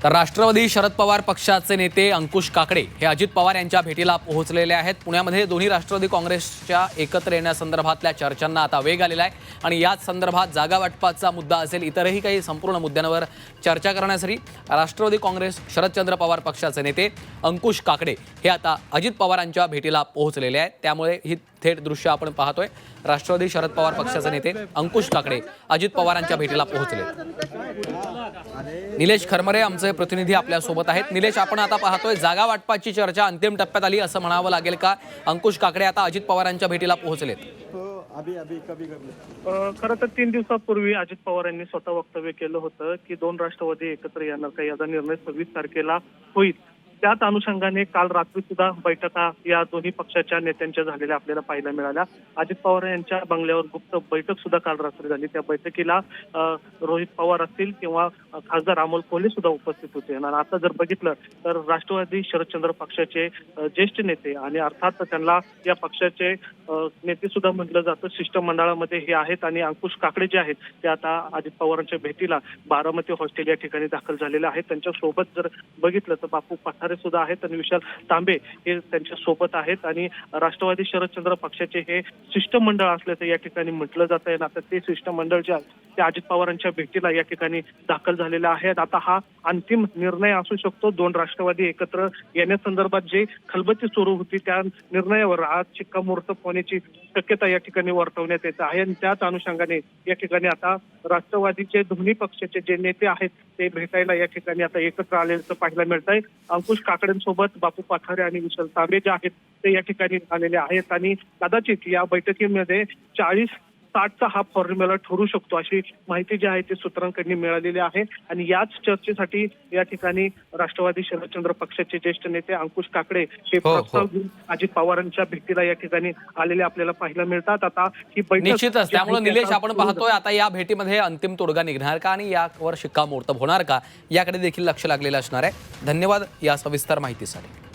तर राष्ट्रवादी शरद पवार पक्षाचे नेते अंकुश काकडे हे अजित पवार यांच्या भेटीला पोहोचलेले आहेत। पुण्यामध्ये दोन्ही राष्ट्रवादी काँग्रेसच्या एकत्र येण्यासंदर्भातल्या चर्चांना आता वेग आलेला आहे आणि याच संदर्भात जागा वाटपाचा मुद्दा असेल इतरही काही संपूर्ण मुद्द्यांवर चर्चा करण्यासाठी राष्ट्रवादी काँग्रेस शरदचंद्र पवार पक्षाचे नेते अंकुश काकडे हे आता अजित पवारांच्या भेटीला पोहोचलेले आहेत। त्यामुळे ही थेट दृश्य आपण पाहतोय। राष्ट्रवादी शरद पवार पक्षाचे नेते अंकुश काकडे अजित पवारांच्या भेटीला पोहोचले। निलेश खरमरे आमचे प्रतिनिधी आपल्या सोबत आहेत। निलेश, आपण आता पाहतोय जागा वाटपाची चर्चा अंतिम टप्प्यात आली असं म्हणावं लागेल का? अंकुश काकडे आता अजित पवारांच्या भेटीला पोहोचलेत। खरं तर 3 दिवसापूर्वी अजित पवार यांनी स्वतः वक्तव्य केलं होतं की दोन राष्ट्रवादी एकत्र येणार का, याचा निर्णय 26 तारखेला होईल। त्याच अनुषंगाने काल रात्री सुद्धा बैठका या दोन्ही पक्षाच्या नेत्यांच्या झालेल्या आपल्याला पाहायला मिळाल्या। अजित पवार यांच्या बंगल्यावर गुप्त बैठक सुद्धा काल रात्री झाली। त्या बैठकीला रोहित पवार असतील किंवा खासदार अमोल कोल्हे सुद्धा उपस्थित होते। आणि आता जर बघितलं तर राष्ट्रवादी शरदचंद्र पक्षाचे ज्येष्ठ नेते आणि अर्थात त्यांना या पक्षाचे नेते सुद्धा म्हटलं जातं, शिष्टमंडळामध्ये हे आहेत। आणि अंकुश काकडे जे आहेत ते आता अजित पवारांच्या भेटीला बारामती हॉस्टेल या ठिकाणी दाखल झालेले आहेत। त्यांच्या सोबत जर बघितलं तर बापू पठारे सुद्धा आहेत आणि विशाल तांबे हे त्यांच्या सोबत आहेत। आणि राष्ट्रवादी शरदचंद्र पक्षाचे हे शिष्टमंडळ असल्याचं या ठिकाणी म्हटलं जात आहे। आता ते शिष्टमंडळ जे आहे ते अजित पवारांच्या भेटीला या ठिकाणी दाखल झालेले आहेत। आता हा अंतिम निर्णय असू शकतो। दोन राष्ट्रवादी एकत्र येण्यासंदर्भात जे खलबत्ती सुरू होती त्या निर्णयावर आज शिक्कामोर्तब होण्याची शक्यता या ठिकाणी वर्तवण्यात येत आहे। आणि त्याच अनुषंगाने या ठिकाणी आता राष्ट्रवादीचे दोन्ही पक्षाचे जे नेते आहेत ते भेटायला या ठिकाणी आता एकत्र आलेलं पाहायला मिळत आहे। अंकुश काकडेंसोबत बापू पठारे आणि विशाल तांबे जे आहेत ते या ठिकाणी आलेले आहेत। आणि कदाचित या बैठकीमध्ये 40-60चा हा फॉर्म्युला ठरू शकतो अशी माहिती जी आहे ती सूत्रांकडून मिळालेली आहे। आणि याच चर्चेसाठी या ठिकाणी राष्ट्रवादी शरदचंद्र पक्षाचे ज्येष्ठ नेते अंकुश काकडे हे प्रस्ताव घेऊन अजित पवारांच्या भेटीला या ठिकाणी आलेले आपल्याला पाहायला मिळतात। आता ही बैठक निश्चितच, त्यामुळे निलेश आपण पाहतोय आता या भेटीमध्ये अंतिम तोडगा निघणार का आणि यावर शिक्कामोर्तब होणार का याकडे देखील लक्ष लागलेलं असणार आहे। धन्यवाद या सविस्तर माहितीसाठी।